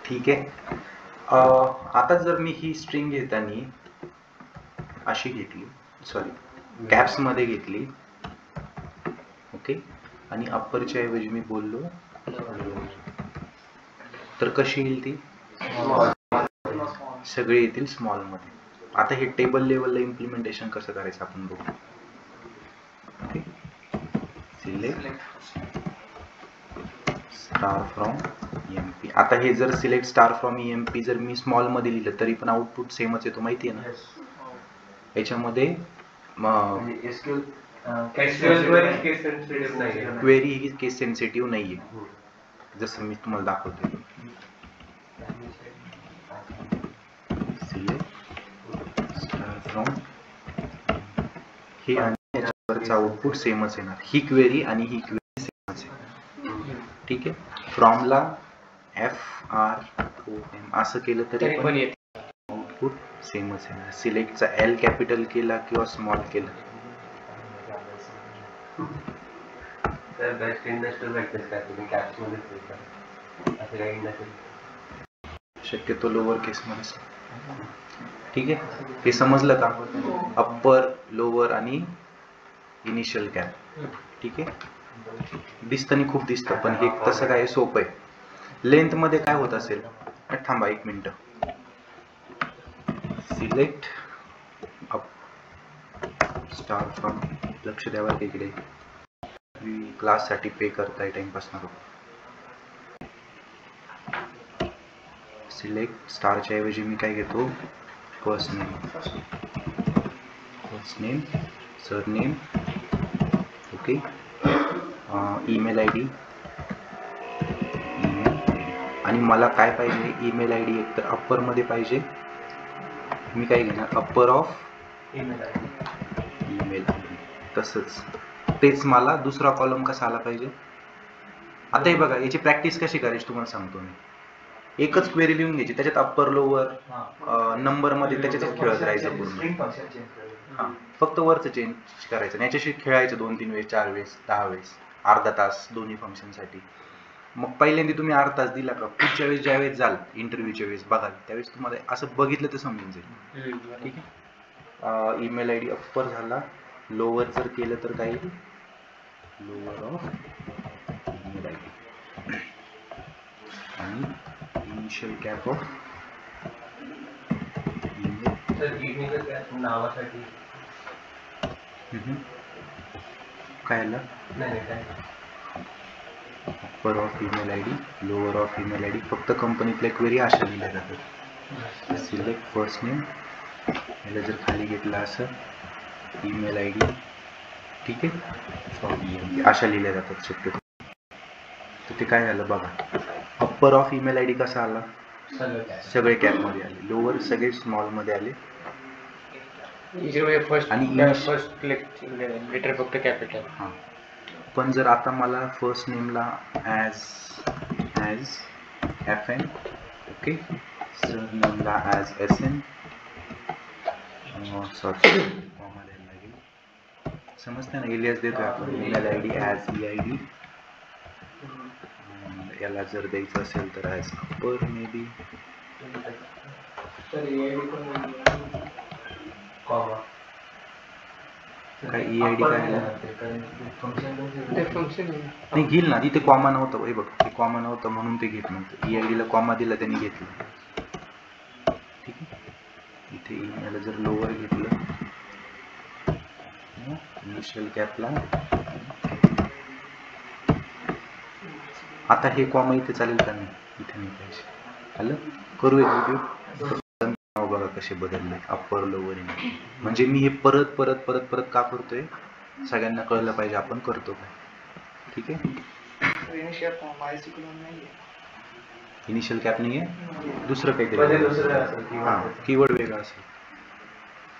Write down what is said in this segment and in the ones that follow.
ठीक आहे. आता जर मी ही स्ट्रिंग घेताना अशी घेतली, सॉरी कॅप्स मध्ये घेतली, ओके, आणि अप्परच्या ऐवजी मी बोललो तर कशी येईल ती? सगळे येतील स्मॉल मध्ये. आता हे टेबल लेवलला इम्प्लिमेंटेशन कसं करायचं आपण बघू. Okay, select star from EMP. आता हे जर सिलेक्ट स्टार फ्रॉम EMP जर मी स्मॉल मध्ये लिहिलं तरी पण आउटपुट सेमच येतो, माहिती आहे ना. याच्यामध्ये क्वेरी ही केस सेन्सिटिव्ह नाहीये, जसं मी तुम्हाला दाखवतो. सिलेक्ट स्टार फ्रॉम हे आणि याच्यावरचा आउटपुट सेमच येणार. ही क्वेरी आणि ही क्वेरी सेमच आहे. ठीक आहे. फ्रॉमला FROM असं केलं तरी पण आउटपुट सेमच आहे. सिलेक्टचा L कॅपिटल केला किंवा स्मॉल केला शक्यतो लोअर केस मध्ये. ठीक आहे, हे समजलं का? अप्पर, लोअर आणि इनिशियल कॅप. ठीक आहे, दिसतं आणि खूप दिसतं, पण हे तसं काय सोपं आहे. लेंथ मध्ये काय होत असेल, थांबा एक minute. Select up star from, लक्ष द्यावा तिकडे, क्लास साठी पे करताय टाइमपास नको. सिलेक्ट स्टारच्या ऐवजी मी काय घेतो, first name, surname, okay, email ID, आणि मला काय पाहिजे, ईमेल ID एक तर अप्पर मध्ये पाहिजे. मी काय घेणार, अप्पर ऑफ ईमेल ID. तसंच तेच मला दुसरा कॉलम कसा आला पाहिजे. आता हे बघा, याची प्रॅक्टिस कशी करायची तुम्हाला सांगतो मी. एकच क्वेरी लिहून घ्यायची, त्याच्यात अप्पर लोअर नंबर मध्ये त्याच्यातच खेळत राहायचं पूर्ण. फक्त वरचं चेंज करायचं, याच्याशी खेळायचं 2-3 वेळेस, 4 वेळेस, 10 वेळेस, अर्धा तास दोन्ही फंक्शन साठी. मग पहिल्यांदा तुम्ही अर्धा तास दिला का, पुढच्या वेळेस ज्यावेळेस जाल इंटरव्ह्यूच्या वेळेस बघाल त्यावेळेस तुम्हाला असं बघितलं तर समजून जाईल. ठीक आहे. ईमेल ID अप्पर झाला, लोअर जर केलं तर काय येईल, लोअर ऑफ ईमेल ID आणि इनिशियल कॅप ऑफ नावासाठी. काय आलं, upper of email ID, lower of email ID. फक्त कंपनीतल्या क्वेरी अशा लिहिल्या जातात. सिलेक्ट फर्स्ट नेम, याला जर खाली घेतला असं ईमेल ID, ठीक आहे, अशा लिहिल्या जातात शक्यतो. तर ते काय झालं बघा, अप्पर ऑफ ईमेल ID कसा आला, सगळे कॅप मध्ये आले, लोअर सगळे स्मॉल मध्ये आले, आणि फर्स्ट लेटर फक्त कॅपिटल. हां, पण जर आता मला फर्स्ट नेमला ॲज FN, ओके, सरनेमला ॲज SN, सॉरी लागेल, समजते ना, एलियास देतोय आपण. ईमेल ID ॲज EID, याला जर द्यायचं असेल तर ॲज अप्पर मे बी, काय EID काय नाही घेईल ना, तिथे कॉमा नव्हतं. हे बघ, ते कॉमा नव्हतं म्हणून ते घेत नव्हतं. EID ला कॉमा दिला त्यांनी घेतलं. ठीक आहे, इथे ईमेल जर लोअर घेतलं, इनिशियल कॅपला, आता हे कॉमा इथे चालेल का नाही, इथे नाही पाहिजे. आलं, करू एक व्हिडिओ बघा कसे बदलले अप्पर लोअर. म्हणजे मी हे परत परत परत परत का करतोय, सगळ्यांना कळलं पाहिजे आपण करतो काय. ठीक आहे, इनिशियल कॅप नाहीये, दुसरं काहीतरी, हां, कीवर्ड वेगळा असेल.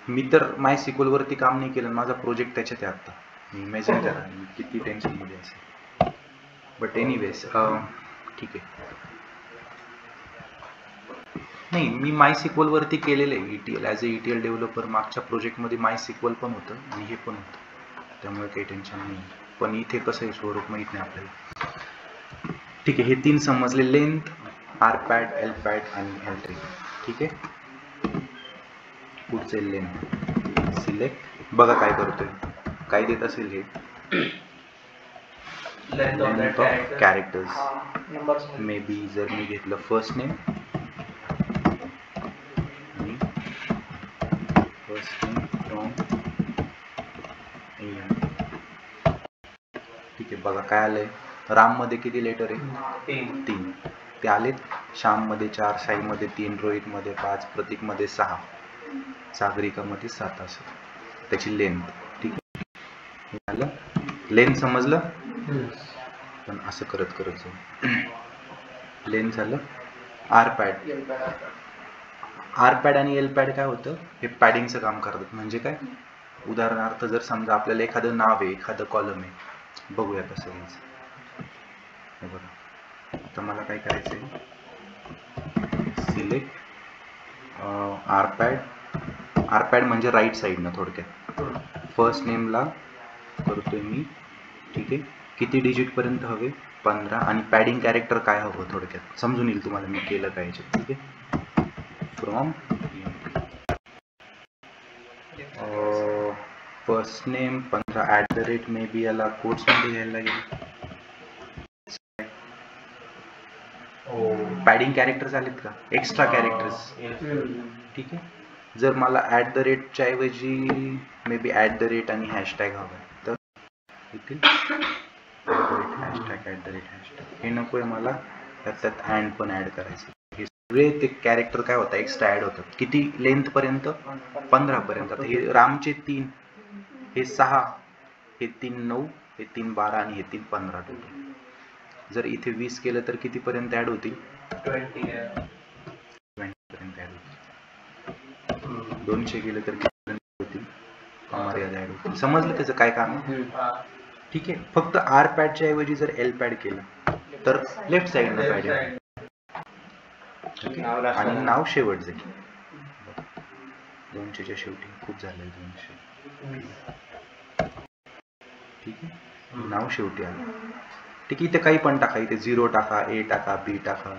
मी तर MySQL वरती काम नाही केलं, माझा प्रोजेक्ट त्याच्यात आहे आता. मी इमॅजिन करा किती टेन्शन मध्ये असेल. बट एनिवेज, ठीक आहे. नाही, मी MySQL वरती केलेलं आहे ETL, as a ETL developer. मागच्या प्रोजेक्टमध्ये MySQL पण होतं आणि हे पण होतं, त्यामुळे काही टेन्शन नाही. पण इथे कसं आहे स्वरूप माहीत नाही आपल्याला. ठीक आहे, हे 3 समजले, length, R pad, L pad आणि एल ट्रिम. ठीक आहे, पुढचे लेंथ सिलेक्ट. बघा काय करतोय, काय देत असेल हे, length of characters. May be जर मी घेतलं फर्स्ट नेम फ्रॉम, ठीक आहे. बघा काय आलंय, राम मध्ये किती लेटर आहे, 3 ते आलेत. श्याम मध्ये 4, साई मध्ये 3, रोहित मध्ये 5, प्रतीक मध्ये 6, सागरिका मध्ये 7 असं त्याची लेंथ. ठीक आहे, झालं. लेंथ समजलं, पण असं करत करत जाऊ. लेंथ झालं. आर पॅड आणि एल पॅड काय होतं, हे पॅडिंगचं काम करतात. म्हणजे काय, उदाहरणार्थ जर समजा आपल्याला एखादं नाव आहे, एखादं कॉलम आहे, बघूया कसं घ्यायचं. हे बघा, आता मला काय करायचं आहे, सिलेक्ट आर पॅड म्हणजे राईट साईडनं. थोडक्यात फर्स्ट नेमला करतोय मी. ठीक आहे, किती डिजिट पर्यंत हवे, 15, आणि पॅडिंग कॅरेक्टर काय हवं, थोडक्यात समजून येईल तुम्हाला मी केलं काय याच्यात. ठीक आहे, from first name 15 @ may be याला कोट्स मध्ये घ्यायला लागेल. पॅडिंग कॅरेक्टर्स आलेत का, एक्स्ट्रा कॅरेक्टर्स. ठीक आहे, जर मला च्या ऐवजी मे बी @ आणि हॅशटॅग हवं तर इथे हॅशटॅग हे नकोय मला, त्यात अँड पण ऍड करायचं. हे सगळे ते कॅरेक्टर काय होतं, एक्स्ट्रा ऍड होतात. किती लेंथ पर्यंत, 15 पर्यंत. आता हे रामचे 3, हे 6, हे 3 9, हे 3 12 आणि हे 3 15 टोटल. जर इथे 20 केलं तर किती पर्यंत ऍड होतील, 20 पर्यंत ऍड होतील. 200 केलं तर किती पर्यंत होतील, अमर्याद ऍड होतील. समजलं त्याचं काय काम. ठीक आहे, फक्त आर पॅडच्या ऐवजी जर एल पॅड केलं तर लेफ्ट साईडनं पॅड येईल. आणि नाव शेवट जाईल. 200च्या शेवटी खूप झालंय 200. ठीक आहे, नाव शेवटी आलं. ठीक आहे, इथे काही पण टाका, इथे 0 टाका, A टाका, B टाका.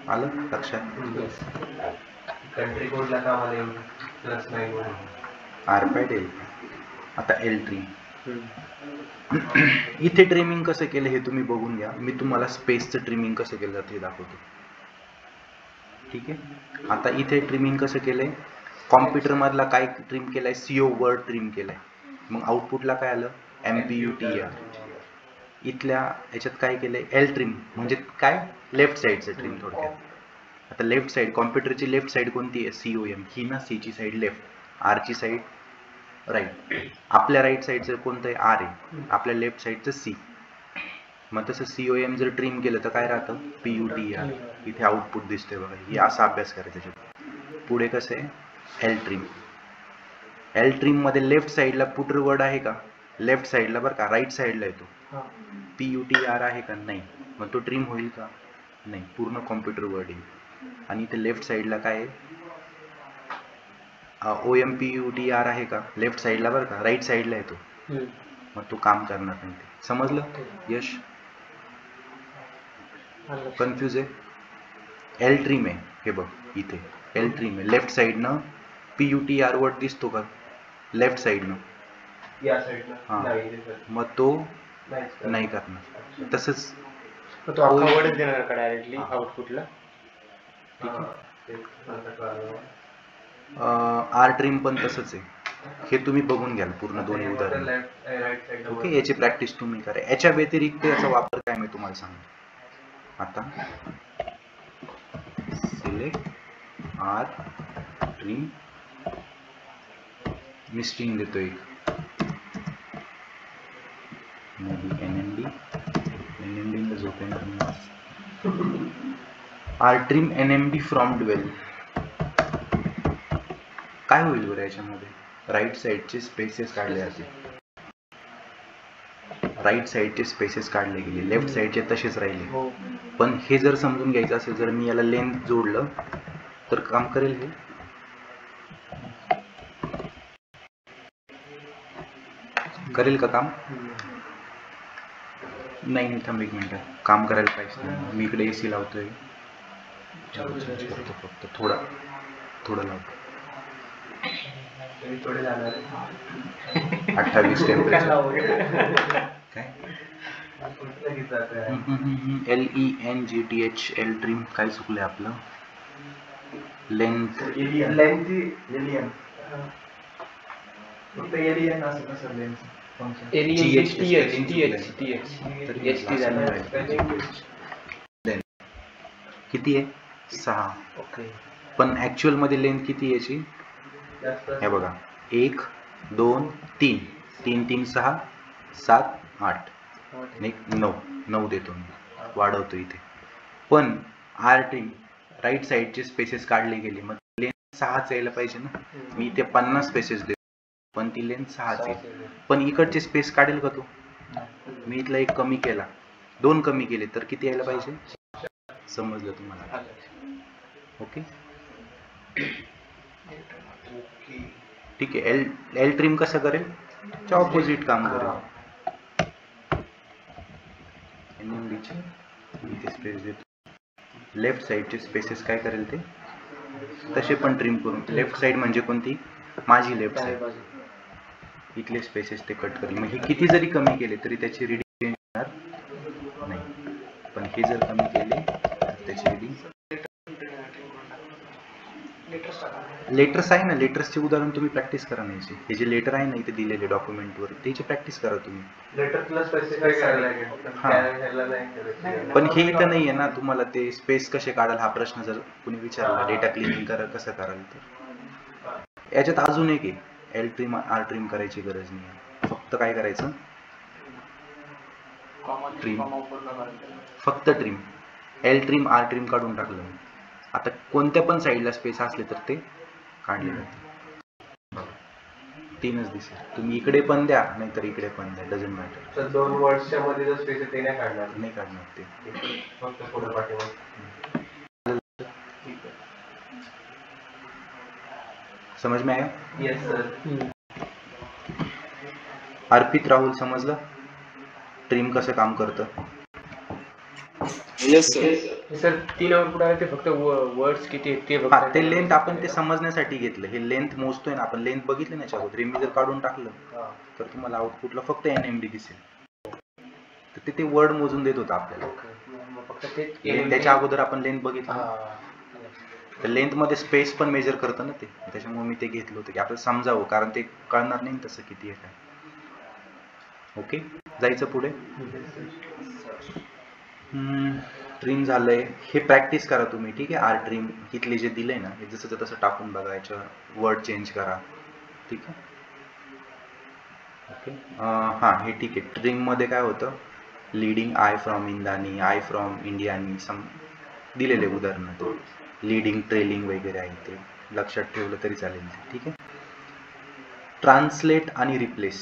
आलं लक्षात. कंट्री कोडला का मला +9 आरपॅड येईल. आता एल ट्रिम. इथे ट्रिमिंग कसं केलं हे तुम्ही बघून घ्या. मी तुम्हाला स्पेसचं ट्रिमिंग कसं केलं जातं हे दाखवतो. ठीक आहे, आता इथे ट्रिमिंग कसं केलंय, कॉम्प्युटर मधला काय ट्रिम केलाय, CO वर्ड ट्रिम केलाय. मग आउटपुटला काय आलं, MPUTR. इथल्या याच्यात काय केलंय, एल ट्रिम म्हणजे काय, लेफ्ट साईडचं ट्रिम थोडक्यात. आता लेफ्ट साईड, कॉम्प्युटरची लेफ्ट साईड कोणती आहे, COM. ही ना, C ची साईड लेफ्ट, R ची साईड राईट. आपल्या राईट साईडचं कोणतं आहे, R आहे. आपल्या लेफ्ट साईडचं C. मग तसं COM जर ट्रिम केलं तर काय राहतं, PUTR. इथे आउटपुट दिसतंय बघा. हे असा अभ्यास करायचा त्याच्यात. पुढे कसं आहे, एल ट्रिम. एल ट्रिम मध्ये लेफ्ट साईडला पुटर वर्ड आहे का, लेफ्ट साईडला बरं का, राईट साईडला येतो. PUTR आहे का, नाही. मग तो ट्रिम होईल का, नाही, पूर्ण कॉम्प्युटर वर्ड येईल. आणि इथे लेफ्ट साईडला काय आहे, OMPUTR आहे का, लेफ्ट साईडला बरं का, राईट साईडला येतो. मग तो काम करणार नाही. ते समजलं यश, कन्फ्यूज आहे. एल ट्रिम आहे, हे बघ इथे एल ट्रिम आहे. लेफ्ट साईडनं PUTR वर्ड दिसतो का, लेफ्ट साईडनं, हा, मग तो नाही करणार. तसंच तो अख्खा वर्डच देणार का डायरेक्टली आउटपुटला. ठीक आहे, आर ट्रिम पण तसंच आहे. हे तुम्ही बघून घ्याल पूर्ण दोन्ही उदाहरण. ओके, याची प्रॅक्टिस तुम्ही करा. याच्या व्यतिरिक्त याचा वापर काय मी तुम्हाला सांगतो. आता सिलेक्ट आर ट्रिम, मी स्ट्रिंग देतो एक, NMD ला झोपेन आर ट्रिम NMD फ्रॉम ड्वेल. काय होईल बरं याच्यामध्ये, राईट साईडचे स्पेसेस काढले जातील, राईट साईडचे स्पेसेस काढले गेले, लेफ्ट साईडचे तसेच राहिले. पण हे जर समजून घ्यायचं असेल, जर मी याला लेंथ जोडलं तर काम करेल हे, करेल का काम. नाही थांब एक मिनिट, काम करायला पाहिजे. मी इकडे AC लावतोय, करतो फक्त थोडं लावतो. 28 टेम्परेचर काय LENGTH L ट्रिम काय चुकलंय आपलं. लेंथ किती आहे 6. पण ऍक्च्युअल मध्ये लेंथ किती याची, हे बघा 1 2 3 3 3 6 7 8 9 देतो मी, वाढवतो इथे. पण आर ट्रिम राईट साईडचे स्पेसेस काढले गेले, मग लेंथ 6च यायला पाहिजे ना. मी इथे 50 स्पेसेस देतो पण ती लेंथ 6च आहे. पण इकडचे स्पेस काढेल का तू, मी इथला 1 कमी केला, 2 कमी केले तर किती यायला पाहिजे. समजलं तुम्हाला. ओके ठीक आहे. एल ट्रिम कसं करेल, च्या ऑपोजिट काम करेल. इथे स्पेस देतो, लेफ्ट साईडचे स्पेसेस काय करेल ते तसे पण ट्रिम करून. लेफ्ट साईड म्हणजे कोणती, माझी लेफ्ट साईड. इथले स्पेसेस ते कट करेल. मग हे किती जरी कमी केले तरी त्याची रीडिंग चेंज होणार नाही, पण हे जर कमी केले तर त्याची रीडिंग. लेटर्स आहे ना, लेटर्सचे उदाहरण तुम्ही प्रॅक्टिस करा नाही. हे जे लेटर आहे ना इथे दिलेले डॉक्युमेंटवर, त्याची प्रॅक्टिस करा तुम्ही. पण हे इथं नाही आहे ना, तुम्हाला ते स्पेस कसे काढाल हा प्रश्न जर कुणी विचारला, डेटा क्लिनिंग कसं कराल तर याच्यात अजून एक आहे. एल ट्रिम आर ट्रिम करायची गरज नाही, फक्त काय करायचं, ट्रिम, फक्त trim. L trim R trim काढून टाकलं. आता कोणत्या पण साईडला स्पेस असले तर ते काढले जाते. 3च दिसेल. तुम्ही इकडे पण द्या नाहीतर इकडे पण द्या, डझंट मॅटर. तर 2 वर्ड्सच्या मध्ये जो स्पेस आहे ते नाही काढणार ते फक्त पुढे पाठीवर. समझ में आया? Yes sir. अर्पित राहुल समजलं ट्रिम कसं काम करतं? Yes sir. 3 वर पुढे ते फक्त वर्ड्स किती आहेत ते लेंथ आपण ते समजण्यासाठी घेतलं. हे लेंथ मोजतोय ना आपण, लेंथ बघितली ना अगोदर. मी जर काढून टाकलं तर तुम्हाला आउटपुटला फक्त NMD दिसेल. तर ते वर्ड मोजून देत होतं आपल्याला. त्याच्या अगोदर आपण लेंथ बघितली, तर लेंथ मध्ये स्पेस पण मेजर करतं ना ते, त्याच्यामुळे मी ते घेतलं होतं की आपल्याला समजावं, कारण ते कळणार नाही तसं किती आहे काय. ओके जायचं पुढे. ट्रिम झालंय, हे प्रॅक्टिस करा तुम्ही. ठीक आहे. आर ट्रिम इथले जे दिलंय ना हे जसं तसं टाकून बघा, याच्यावर वर्ड चेंज करा. ठीक आहे. ओके हां हे ठीक आहे. ट्रिम मध्ये काय होतं, लीडिंग आय फ्रॉम इंदानी, आय फ्रॉम इंडियानी, सम दिलेले उदाहरण ते. लीडिंग ट्रेलिंग वगैरे आहे, ते लक्षात ठेवलं तरी चालेल. ठीक आहे. ट्रान्सलेट आणि रिप्लेस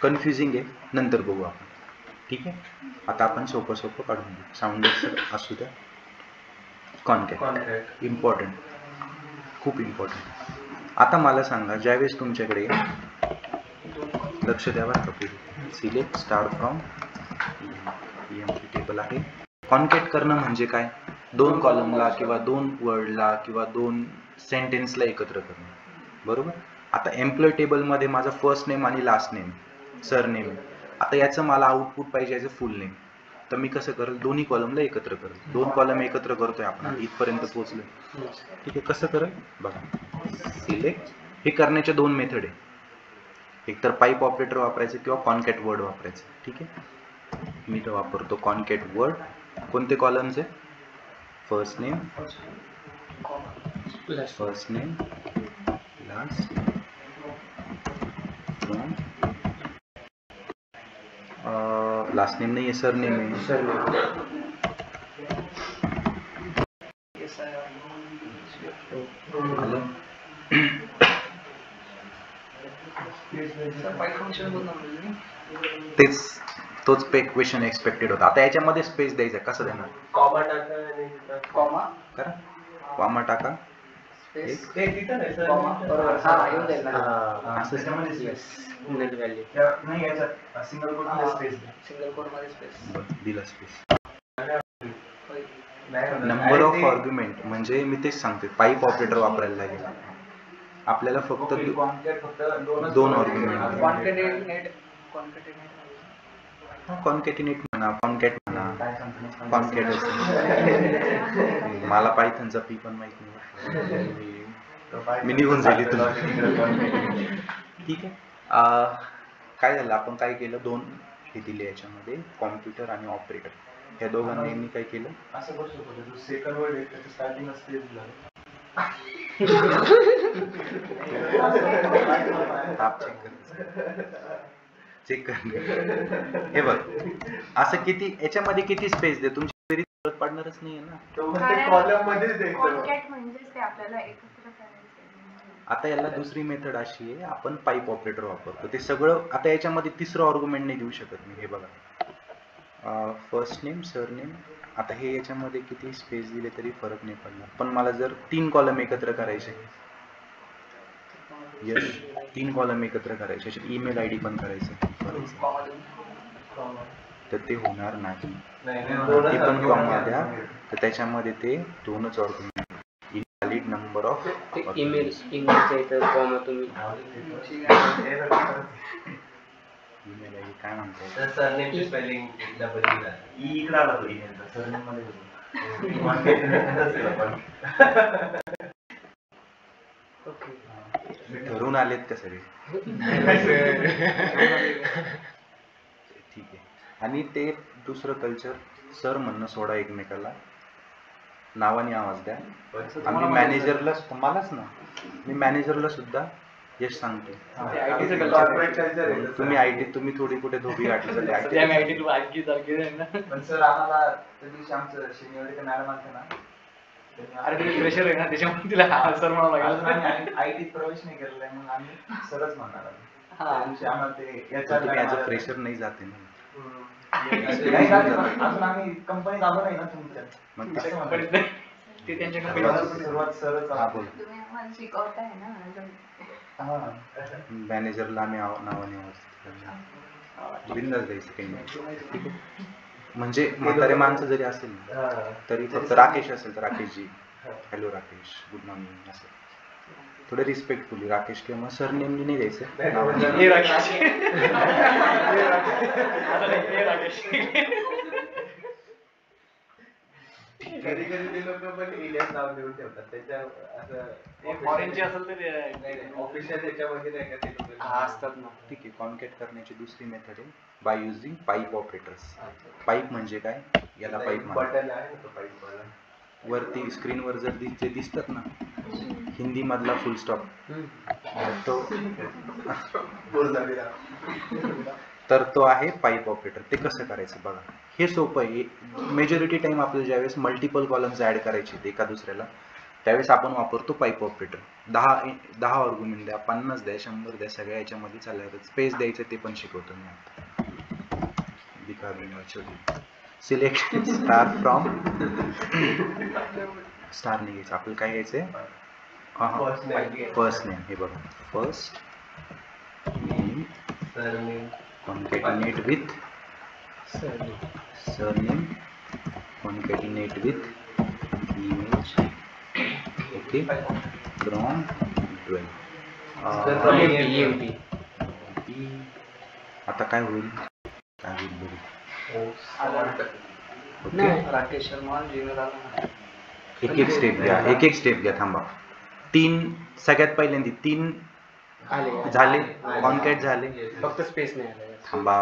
कन्फ्युजिंग आहे, नंतर बघू आपण. ठीक आहे. आता आपण सोपं काढून घेऊ. साऊंडेड असू द्या. कॉन्कॅट इम्पॉर्टंट, खूप इम्पॉर्टंट. आता मला सांगा, ज्यावेळेस तुमच्याकडे लक्ष द्यावं का पुढे, select star from EMP table आहे. कॉन्कॅट करणं म्हणजे काय, 2 कॉलमला किंवा 2 वर्डला किंवा 2 सेंटेन्सला एकत्र करणं. बरोबर. आता एम्प्लॉय टेबलमध्ये माझा फर्स्ट नेम आणि लास्ट नेम, सरनेम. आता याचं मला आउटपुट पाहिजे याचं फुल नेम, तर मी कसं करेल, दोन्ही कॉलमला एकत्र करेल. 2 कॉलम एकत्र करतोय आपण, इथपर्यंत पोहोचलोय. ठीक आहे. कसं करेल बघा, सिलेक्ट. हे करण्याच्या 2 मेथड आहे, एकतर पाईप ऑपरेटर वापरायचं किंवा कॉन्कॅट वर्ड वापरायचं. ठीक आहे. मी तर वापरतो कॉन्कॅट वर्ड. कोणते कॉलमचे, first name last from, last name नाही आहे, सरनेम आहे. तोच क्वेश्चन एक्सपेक्टेड होता. आता याच्यामध्ये स्पेस द्यायचा, कसं देणार, कॉमा टाका, कॉमा टाका, स्पेस ते तिथं नाही सर. बरोबर हा येऊन जाईल ना असं नल व्हॅल्यू सिंगल कोट मध्ये स्पेस सिंगल कोड मध्ये स्पेस दिला स्पेस. नाही नंबर ऑफ आर्ग्युमेंट म्हणजे मी तेच सांगते, पाईप ऑपरेटर वापरायला लागेल आपल्याला. फक्त दोन आर्ग्युमेंट, कॉन्कॅटिनेट म्हणा, कॉन्कॅट म्हणा, कॉन्कॅट मला पायथनचा पी पण माहित नाही, मी निघून जाईल इथून. ठीक आहे. काय झालं, आपण काय केलं, दोन हे दिले याच्यामध्ये, कॉम्प्युटर आणि ऑपरेटर. या दोघांनी मी काय केलं, असं करू शकतो सेकंड वर्ड त्याचं स्टार्टिंग असते चेक कर. हे बघ, असं किती याच्यामध्ये किती स्पेस दे, तुमची तरी फरक पडणारच नाहीये ना. कॉलम मध्येच द्यायचं. कॉन्कॅट म्हणजेच ते आपल्याला एकत्र करायचं. आता याला दुसरी मेथड अशी आहे, आपण पाईप ऑपरेटर वापरतो. ते सगळं आता याच्यामध्ये तिसरं आर्ग्युमेंट नाही देऊ शकत मी. हे बघा, फर्स्ट नेम, सरनेम. आता हे याच्यामध्ये किती स्पेस दिले तरी फरक नाही पडणार, पण मला जर 3 कॉलम एकत्र करायचे, यस 3 कॉलम एकत्र करायचे, ईमेल आयडी पण करायचं, तर ते होणार नाही. ते पण कॉमा द्या, तर त्याच्यामध्ये ते दोनच आर्ग्युमेंट, इनव्हॅलिड नंबर ऑफ ईमेलच्या इथं कॉमा तुम्ही ईमेल आयडी काय म्हणतात, सरनेमची स्पेलिंग बदलली इकडे आला तो ईमेलचा सरनेम मध्ये ठरून आलेत का सगळे? ठीक आहे. आणि ते दुसरं कल्चर, सर म्हणणं सोडा एकमेकाला, नावाने आवाज द्या. आणि मॅनेजरला, मलाच ना, मी मॅनेजरला सुद्धा यश सांगतो, तुम्ही आयटी, तुम्ही थोडी कुठे धोबी गाठली झाली पण सर आम्हाला त्या दिवशी आमचं शनिवारी मॅडम आलते ना, प्रेशर आहे ना त्याच्यामुळे तिला सर म्हणावं लागेल. आयटी प्रवेश नाही केलेला आहे, मग आम्ही सरच म्हणणार आहोत. त्या दिवशी आम्हाला ते तुम्ही ॲज अ फ्रेशर नाही जाते ना, अजून आम्ही कंपनीत आलो नाही ना तुमच्या, मग ते त्यांच्या सुरुवात सरच. हा बोल. तुम्ही आम्हाला शिकवताय ना अजून. मॅनेजरला आम्ही नावाने आवाज बिंदास द्यायचं काही नाही. ठीक आहे. म्हणजे म्हातारे माणसं जरी असेल ना, तरी फक्त राकेश असेल तर Rakeshji, hello Rakesh, good morning, असं थोडं रिस्पेक्टफुली राकेश किंवा सर नेमली नाही द्यायचं. कधी कधी ते लोक पण इलियास नाव देऊन ठेवतात, त्याच्या असं फॉरेनचे असेल तर ऑफिशियल त्याच्यामध्ये नाही का ते लोक असतात ना. ठीक आहे. कॉन्कॅट करण्याची दुसरी मेथड आहे by using pipe operators. Pipe म्हणजे काय, याला पाईप बटन आहे ना तो पाईप वाला, वरती स्क्रीनवर जर ते दिसतात ना, हिंदी मधला फुल स्टॉप, तर तो आहे पाईप ऑपरेटर. ते कसं करायचं बघा, हे सोपं आहे. मेजॉरिटी टाइम आपल्याला ज्यावेळेस मल्टिपल कॉलम्स ऍड करायचे एका दुसऱ्याला, त्यावेळेस आपण वापरतो पाईप ऑपरेटर. 10 आर्ग्युमेंट द्या, 50 द्या, 100 द्या, सगळ्या याच्यामध्ये चाललं. स्पेस द्यायचं ते पण शिकवतो मी आता. सिलेक्ट स्टार फ्रॉम, स्टार नाही घ्यायचं आपल्याला, काय घ्यायचंय, फर्स्ट नेम. हे बघा, first name concatenate with surname, concatenate with image, okay, from 12. आता काय होईल, बघू. राकेश शर्मा जीमेल आला. एक स्टेप घ्या, थांबा. 3 सगळ्यात पहिल्यांदा 3 झाले, कॉन्कॅट झाले, फक्त स्पेस नाही आला. थांबा.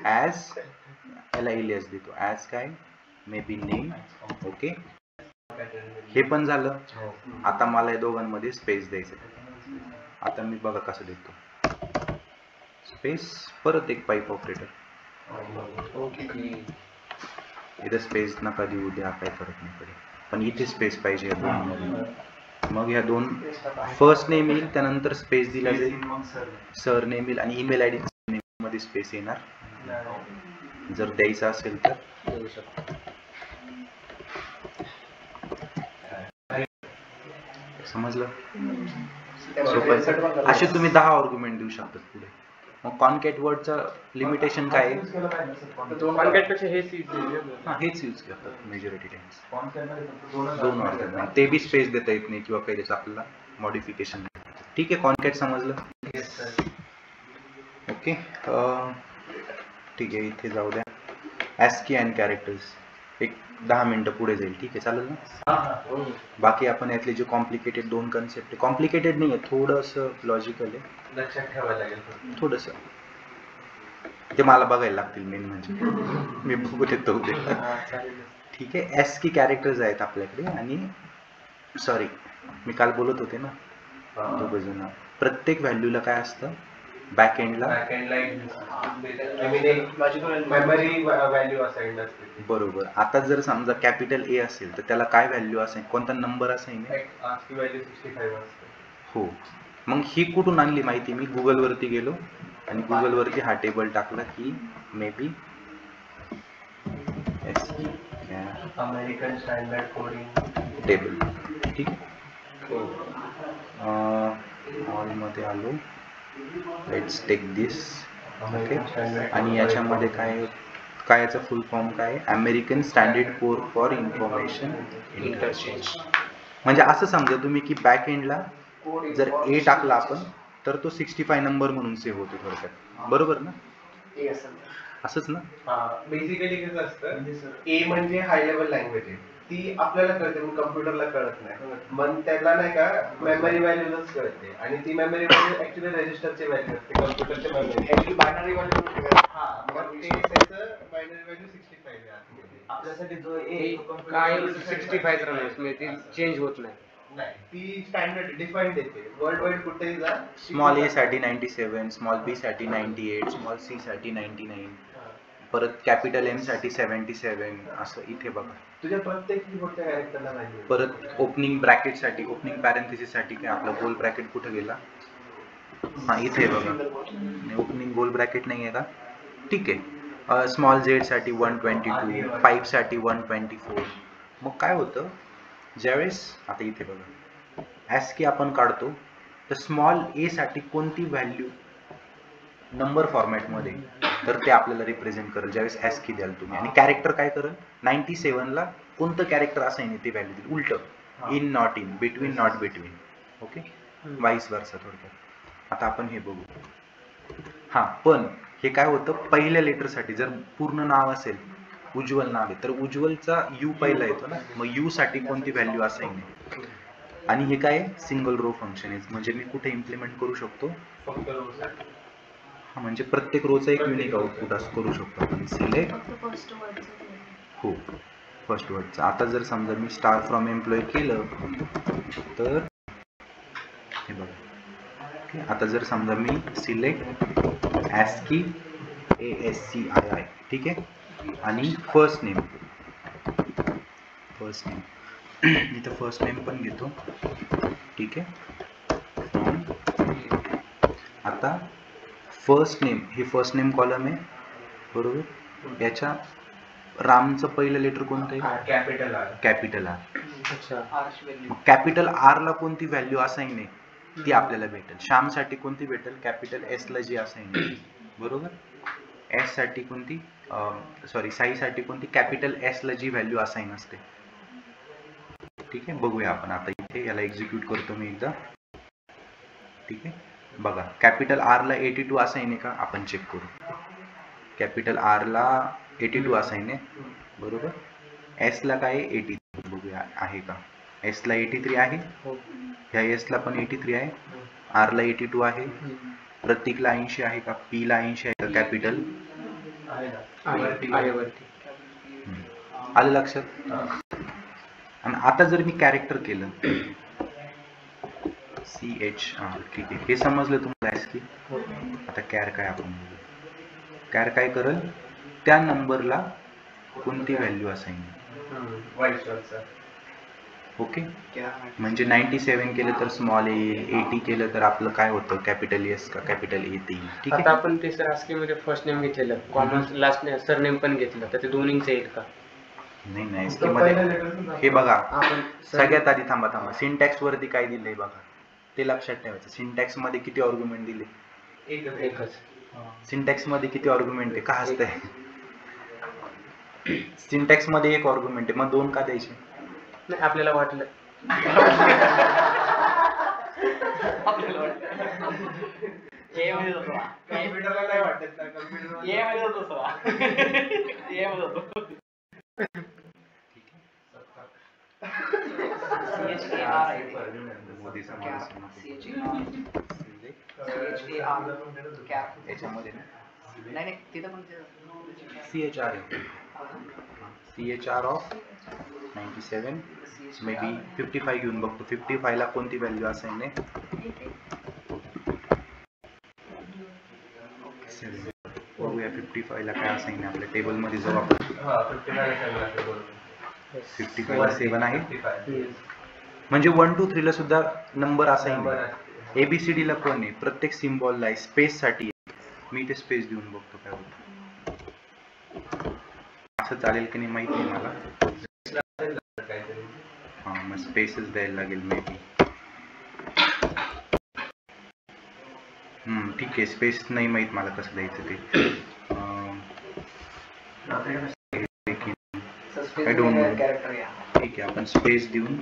ॲज, याला इलियास देतो, ॲज काय, मे बी नेम, ओके. हे पण झालं. आता मला या दोघांमध्ये स्पेस द्यायचं. आता मी बघा कसं देतो स्पेस, परत एक पाईप ऑपरेटर. इथं स्पेस नका देऊ द्या, काय फरक नाही पडेल, पण इथे स्पेस पाहिजे या दोन. मग ह्या 2 फर्स्ट नेम येईल, त्यानंतर स्पेस दिला जाईल, सर नेम येईल, आणि ईमेल आयडी मध्ये स्पेस येणार. जर द्यायचं असेल तर देऊ शकतो. समजलं? सोपं. असे तुम्ही 10 आर्ग्युमेंट देऊ शकतात पुढे. मग कॉन्कॅट वर्डचं लिमिटेशन काय आहे? कॉन्कॅटपेक्षा हेच easy आहे. हा, हेच यूज करतात मेजॉरिटी टाइम्स. 2 आर्ग्युमेंट ते बी स्पेस देता येत नाही किंवा काही त्याचं आपल्याला मॉडिफिकेशन. ठीक आहे, कॉन्कॅट समजलं? ओके, ठीक आहे, इथे जाऊ द्या. ASCII अँड कॅरेक्टर्स एक 10 मिनिटं पुढे जाईल. ठीक आहे, चालेल ना? बाकी आपण यातले जे कॉम्प्लिकेटेड 2 कन्सेप्ट आहे, कॉम्प्लिकेटेड नाही आहे, थोडंसं लॉजिकल आहे, लक्षात ठेवायला लागेल. थोडंसं ते मला बघायला लागतील मेन म्हणजे. मी बघू देतो उद्या. ठीक आहे, ASCII कॅरेक्टर्स आहेत आपल्याकडे. आणि सॉरी, मी काल बोलत होते ना, दोघं जण. प्रत्येक व्हॅल्यूला काय असतं बॅक एंडला? मेमरी व्हॅल्यू असाइन्ड असते. बरोबर. आता जर समजा कॅपिटल ए असेल तर त्याला काय व्हॅल्यू असाइन, कोणता नंबर असाइन आहे? ASCII व्हॅल्यू 65 असते. हो. मग ही कुठून आणली माहिती? मी गुगलवरती गेलो आणि गुगलवरती हा टेबल टाकला की may be American standard coding table. ठीक आहे, ऑलमध्ये आलो. Let's take this. ओके, आणि याच्यामध्ये काय काय याचा फुल फॉर्म काय आहे? American standard code for information interchange. म्हणजे असं समजा तुम्ही की बॅक एंडला जर ए टाकला आपण तर तो 65 नंबर म्हणून सेव्ह होतो थोडक्यात. बरोबर ना? असंच ना? बेसिकली कसं असतं, ए म्हणजे हाय लेवल लँग्वेज आहे, ती आपल्याला कळते पण कम्प्युटरला कळत नाही. मग त्याला नाही का मेमरी व्हॅल्यूच कळते, आणि ती मेमरी व्हॅल्यू ऍक्च्युली रजिस्टरची व्हॅल्यू असते, कम्प्युटरची मेमरी. बायनरी व्हॅल्यू मग ते त्याचं बायनरी व्हॅल्यू 65 आहे आपल्यासाठी. जो ए काय 65 राहणार, ती चेंज होत नाही. नाही, ती स्टँडर्ड डिफाईन्ड येते वर्ल्ड वाईड. कुठेही जा, स्मॉल ए साठी 97, स्मॉल बी साठी 98, स्मॉल सी साठी 99, परत कॅपिटल एम साठी 77. असं इथे बघा. तुझ्या प्रत्येक कीबोर्डच्या कॅरेक्टरला व्हॅल्यू. परत ओपनिंग ब्रॅकेट साठी, ओपनिंग पॅरेंथेसिस साठी काय आपला गोल ब्रॅकेट कुठे गेला? हा, इथे बघा. ओपनिंग गोल ब्रॅकेट नाही आहे का? ठीक आहे. स्मॉल झेड साठी 122, 5 साठी 124. मग काय होतं ज्यावेळेस, आता इथे बघा, ASCII आपण काढतो तर स्मॉल ए साठी कोणती व्हॅल्यू नंबर फॉर्मॅटमध्ये, तर ते आपल्याला रिप्रेझेंट करेल ज्यावेळेस ASCII द्याल तुम्ही. आणि कॅरेक्टर काय करेल? 97 ला कोणतं कॅरेक्टर असाइन आहे ते व्हॅल्यू देईल. उलट, in not in, between not between. Okay, vice versa थोडक्यात. आता आपण हे बघू. हा, पण हे काय होतं पहिल्या लेटरसाठी. जर पूर्ण नाव असेल, उज्ज्वल नाव आहे, तर उज्ज्वलचा यू पहिला येतो ना, मग यू साठी कोणती व्हॅल्यू असाइन आहे. आणि हे काय सिंगल रो फंक्शन आहे, म्हणजे मी कुठे इम्प्लिमेंट करू शकतो? फक्त row साठी. हा, म्हणजे प्रत्येक रोचा एक युनिक आउटपुट असं करू शकतो आपण. सिलेक्ट, हो, फर्स्ट वर्डचा. आता जर समजा मी स्टार फ्रॉम एम्प्लॉय केलं तर हे बघा. आता जर समजा मी सिलेक्ट ASCII ASCII, ठीक आहे, आणि फर्स्ट नेम इथं फर्स्ट नेम पण घेतो. ठीक आहे. आता फर्स्ट नेम, हे फर्स्ट नेम कॉलम आहे बरोबर. याच्या रामचं पहिलं लेटर कोणतं आहे? Capital R. Capital R. Capital R ला कोणती व्हॅल्यू असाइन आहे ती आपल्याला भेटेल. श्यामसाठी कोणती भेटेल? कॅपिटल एस ला जी असाइन आहे बरोबर. एस साठी कोणती, सॉरी साईसाठी कोणती? कॅपिटल एस ला जी व्हॅल्यू असाइन असते. ठीक आहे, बघूया आपण आता इथे. याला एक्झिक्यूट करतो मी एकदा. ठीक आहे, बघा कॅपिटल आर ला 82 असाइन आहे का? आपण चेक करू. कॅपिटल आर ला 82 असाइन आहे बरोबर. एस ला काय आहे? 83. बघूया आहे का. एस ला 83 आहे, ह्या एस ला पण 83 आहे, आर ला 82 आहे, प्रतीकला 80 आहे का? पी ला 80 आहे का? कॅपिटल आलं लक्षात? आणि आता जर मी कॅरेक्टर केलं CHR, ठीक आहे, हे समजलं तुम्हाला ASCII. आता कॅर काय आपण बघू. कॅर काय करेल? त्या नंबरला कोणती व्हॅल्यू असाइन. ओके, म्हणजे 97 केलं तर स्मॉल ए, 80 केलं तर आपलं काय होतं? कॅपिटल एस का कॅपिटल ए ते. ठीक आहे. आता आपण ते सर ASCII मध्ये फर्स्ट नेम घेतलेलं, कॉमन लास्ट नेम सरनेम पण घेतलं, तर ते दोन्हींचं येईल का? नाही नाही तो SK मध्ये पहिला letter हे बघा आपण सगळ्यात आधी थांबा सिंटॅक्स वरती काय दिलंय बघा ते लक्षात ठेवायचं. सिंटॅक्स मध्ये किती आर्ग्युमेंट दिले, एकच. सिंटॅक्स मध्ये किती आर्ग्युमेंट आहे का हसतंय? सिंटॅक्स मध्ये एक आर्ग्युमेंट आहे, मग 2 का द्यायचे? नाही आपल्याला वाटलं. कम्प्युटरला नाही वाटत ना, मोदी याच्यामध्ये CHR CHR of 97 may be 55 घेऊन बघतो. 55 ला कोणती व्हॅल्यू असाइन आहे? बघूया 55 ला काय असाइन आहे आपल्या टेबल मध्ये जाऊ आपण. 55 ला 7 आहे म्हणजे 1 2 3 ला सुद्धा नंबर असाइन आहे. ABCD ला पण आहे, प्रत्येक सिम्बॉलला आहे, स्पेस साठी मी ते स्पेस देऊन बघतो काय होतं. असं चालेल की नाही माहित नाही मला. हा मग स्पेसच द्यायला लागेल मे बी. ठीक आहे स्पेस नाही माहित मला कसं द्यायचं ते. I don't know. ठीक आहे आपण स्पेस देऊन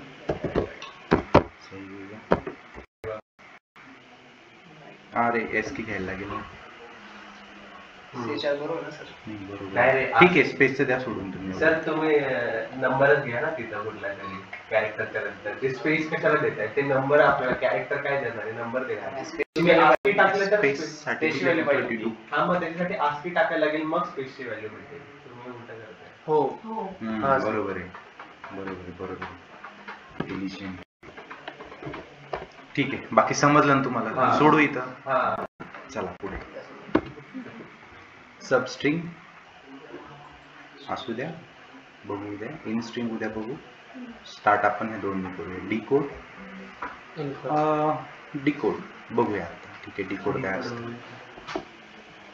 अरे SK घ्यायला लागेल ना. बरोबर ठीक आहे स्पेसचं द्या सोडून तुम्ही. सर तुम्ही नंबरच घ्या ना तिथं कुठला तरी कॅरेक्टरच्या नंतर. ते स्पेस कशाला देताय? ते नंबर आपल्याला कॅरेक्टर काय देणार आहे? नंबर देणार. तुम्ही ASCII टाकलं तर स्पेस साठी व्हॅल्यू पाहिजे. हा मग त्याच्यासाठी ASCII टाकायला लागेल मग स्पेसची व्हॅल्यू मिळते. तुम्ही उलट करताय. हो बरोबर आहे बरोबर आहे. डिलिशन ठीक आहे. बाकी समजलं ना तुम्हाला? सोडू इथं. चला पुढे. सबस्ट्रिंग असू द्या, बघू द्या. इनस्ट्रिंग उद्या बघू. स्टार्ट आपण हे 2 करूया. डिकोड बघूया आता. ठीक आहे डिकोड काय असतं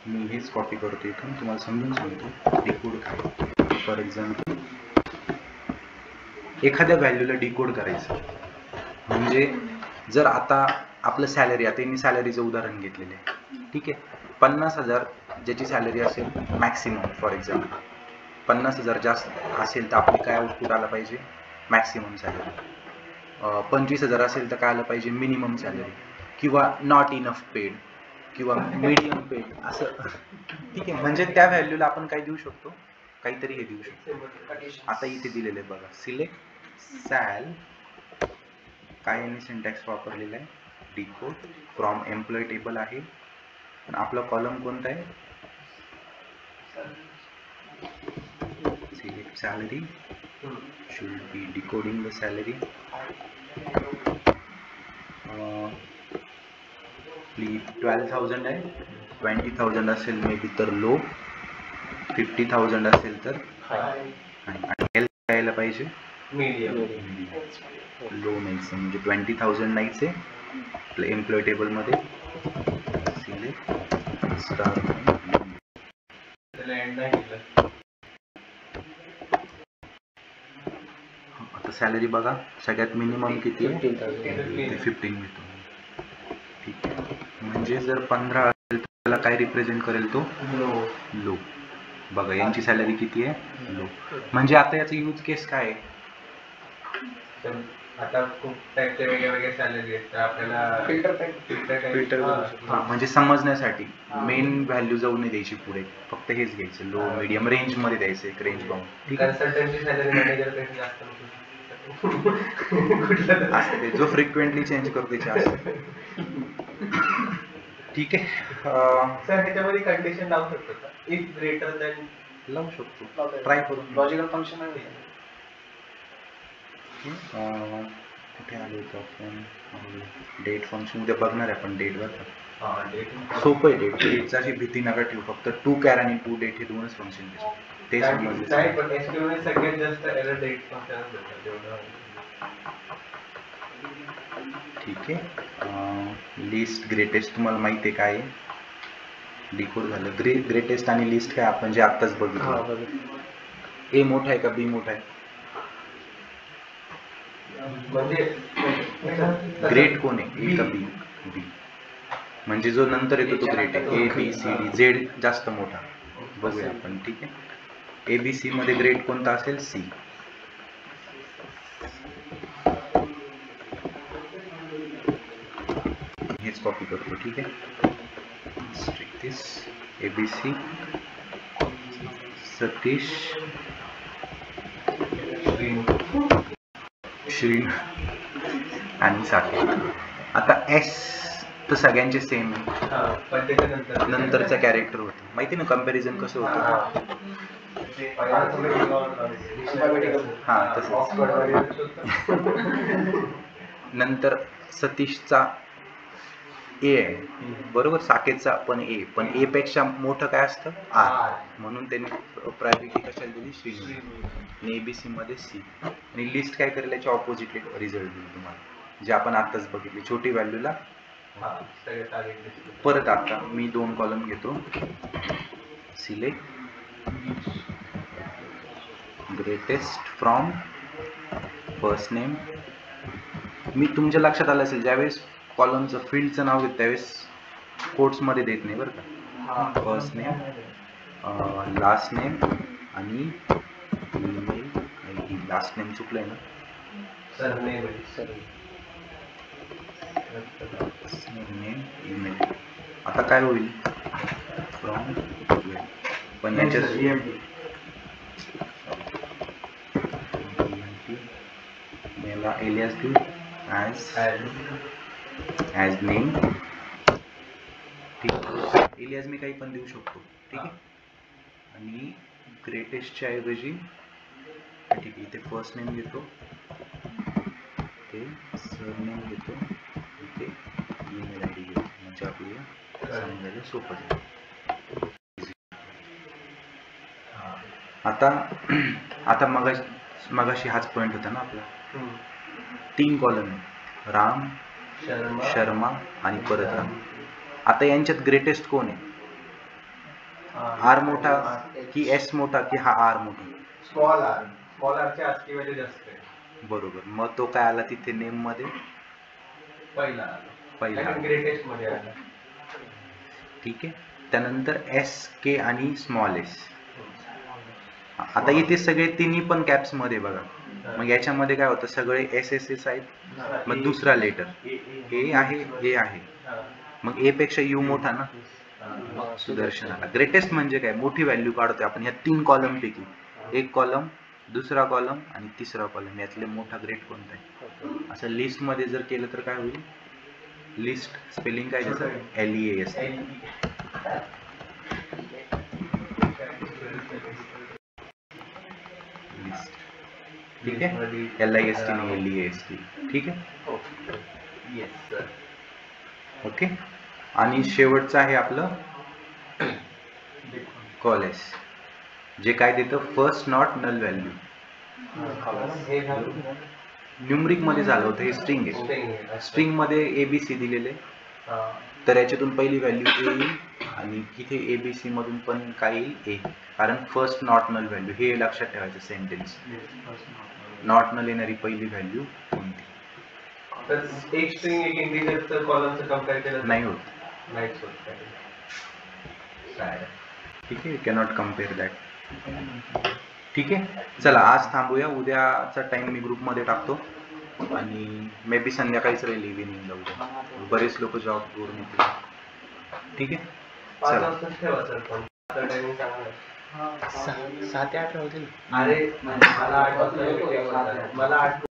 मी हेच कॉपी करतो इथून तुम्हाला समजून सांगतो. डिकोड काय? फॉर एक्झाम्पल एखाद्या व्हॅल्यूला डिकोड करायचं म्हणजे जर आता आपलं सॅलरी, आता यांनी सॅलरीचं उदाहरण घेतलेलं आहे. ठीक आहे 50,000 ज्याची सॅलरी असेल मॅक्सिमम, फॉर एक्झाम्पल 50,000 जास्त असेल तर आपली काय आउटपुट आला पाहिजे? Maximum salary. 25,000 असेल तर काय आलं पाहिजे? मिनिमम सॅलरी किंवा नॉट इनफ पेड किंवा मीडियम पेड असं. ठीक आहे म्हणजे त्या व्हॅल्यूला आपण काय देऊ शकतो? काहीतरी हे देऊ शकतो. आता इथे दिलेलं आहे बघा. सिलेक्ट सॅल काय यांनी सिंटॅक्स वापरलेला आहे? डिकोड फ्रॉम एम्प्लॉय टेबल आहे. आपला कॉलम कोणता आहे? Select salary should be decoding the salary. Please 12,000 आहे. 20,000 असेल मे बी तर लो. 50,000 असेल तर हाय. यायला पाहिजे मीडियम. लो नाहीच म्हणजे 20,000 नाहीच आहे. आपल्या एम्प्लॉय टेबल मध्ये सिलेक्ट स्टार. आता सॅलरी बघा सगळ्यात मिनिमम किती आहे? 15 मिळतो. ठीक आहे म्हणजे जर 15 असेल तर त्याला काय रिप्रेझेंट करेल? तो लो. बघा यांची सॅलरी किती आहे? लो. म्हणजे आता याचा यूज केस काय आहे? आता खूप टाईपचे वेगळे सॅलरी आहेत तर आपल्याला फिल्टर म्हणजे समजण्यासाठी मेन व्हॅल्यू जाऊन नाही द्यायची पुढे, फक्त हेच घ्यायचं लो मीडियम रेंज मध्ये द्यायचं. एक रेंज पाहून. कन्सल्टंटची सॅलरी मॅनेजर पेक्षा जास्त असते जो फ्रिक्वेंटली चेंज करतो त्याची असते. ठीक आहे सर ह्याच्यामध्ये कंडिशन लावू शकतो का? इफ ग्रेटर दॅन लावू शकतो. ट्राय करून. लॉजिकल फंक्शन आहे. कुठे आलो होतो आपण? डेट फंक्शन उद्या बघणार आहे आपण. डेट बघा डेट सोपं आहे. डेटचा अशी भीती नका ठेवू. फक्त 2 कॅर आणि 2 डेट हे 2च फंक्शन ते समजले. नाही पण SQL मध्ये सगळ्यात जास्त एरर डेट फंक्शन भेटतात तेवढं. ठीक आहे लिस्ट ग्रेटेस्ट तुम्हाला माहिती आहे काय? डिकोड झालं. ग्रेटेस्ट आणि लिस्ट काय आपण जे आत्ताच बघितलं. ए मोठा आहे का बी मोठा आहे? म्हणजे ग्रेट कोण आहे, ए का बी? बी. म्हणजे जो नंतर येतो तो ग्रेट आहे. A B C D, Z जास्त मोठा. बघूया आपण. ठीक आहे, ए बी सी मध्ये ग्रेट कोणता असेल? सी. हेच कॉपी करतो. ठीक आहे, दिस ए बी सी, सतीश, श्रीन आणि साकेत. आता एस तर सगळ्यांचे सेम आहे, पण त्याच्यानंतर नंतरचा कॅरेक्टर होतं. माहिती ना कंपॅरिझन कसं होतं? हा तसंच. नंतर सतीशचा ए आहे बरोबर, साकेतचा पण ए, पण ए पेक्षा मोठं काय असतं? आर. म्हणून त्यांनी प्रायोरिटी कशाला दिली? श्रीनी. आणि एबीसी मध्ये सी. आणि लिस्ट काय करेल? याच्या ऑपोजिटली रिझल्ट देईल तुम्हाला, जे आपण आताच बघितले. छोटी व्हॅल्यूला परत आता मी 2 कॉलम घेतो. Select greatest from first name. मी तुमच्या लक्षात आलं असेल, ज्यावेळेस कॉलमचं फील्डचं नाव घेत त्यावेळेस कोट्स मध्ये देत नाही बरं का. फर्स्ट नेम, लास्ट नेम आणि ईमेल आयडी. लास्ट नेम चुकलंय ना? सरनेम. ईमेल. आता काय होईल? फ्रॉम. पण याच्यात मला एलियास देऊ ॲज नेम. ठीक आहे, एलियास मी काही पण देऊ शकतो. ठीक आहे, आणि ग्रेटेस्टच्या ऐवजी ठीक आहे इथे फर्स्ट नेम घेतो, इथे सरनेम घेतो, इथे ईमेल आय डी घेतो. म्हणजे आपल्याला समजायला सोपं जाईल. आता मगाशी हाच पॉईंट होता ना आपला. 3 कॉलम आहे, राम, शर्मा आणि परत राम. आता यांच्यात ग्रेटेस्ट कोण आहे? आर मोठा की एस मोठा की हा आर मोठा? Small R. स्मॉल आरची आस्की व्हॅल्यू जास्त आहे. बरोबर. मग तो काय आला तिथे नेम मध्ये? पहिला ग्रेटेस्ट मध्ये आला. ठीक आहे, त्यानंतर एस के आणि स्मॉल एस. आता इथे सगळे तिन्ही पण कॅप्स मध्ये बघा. मग याच्यामध्ये काय होतं? सगळे एस एस एस आहेत. मग दुसरा लेटर ए आहे, ए आहे. मग ए पेक्षा यू मोठा ना. सुदर्शनाला ग्रेटेस्ट म्हणजे काय? मोठी व्हॅल्यू काढतोय आपण ह्या 3 कॉलम पैकी. एक कॉलम, दुसरा कॉलम आणि तिसरा कॉलम, यातले मोठा ग्रेट कोणता आहे? असं लिस्ट मध्ये जर केलं तर काय होईल? लिस्ट स्पेलिंग काय त्याचं? LEAS. लिस्ट. ठीक आहे, LIST नाही LEAST. ठीक आहे, ओके. आणि शेवटचं आहे आपलं कॉलेज, जे काय देतं? First not null value. Numeric मध्ये झालं होतं, हे स्ट्रिंग आहे. स्ट्रिंग मध्ये एबीसी दिलेले, तर याच्यातून पहिली व्हॅल्यू ए येईल आणि इथे एबीसी मधून पण काय येईल? ए. कारण फर्स्ट नॉट नल व्हॅल्यू, हे लक्षात ठेवायचं सेंटेन्स. नॉट नल येणारी पहिली व्हॅल्यू कोणती? एक स्ट्रिंग एक इंटिजरचं कॉलमचं कंपेअर केलं नाही होत. नाहीच होत. ठीक आहे, कॅनॉट कम्पेअर दॅट. ठीक आहे, चला आज थांबूया. उद्याचा टाइम मी ग्रुपमध्ये टाकतो आणि मे बी संध्याकाळीच राहील इव्हिनिंगला. उद्या बरेच लोक जॉब करून येतील. ठीक आहे, 5 चला. वाजता ठेवा सर. पण टायमिंग सांगा. 6 ते 8 होतील. अरे मला 8 वाजता मला 8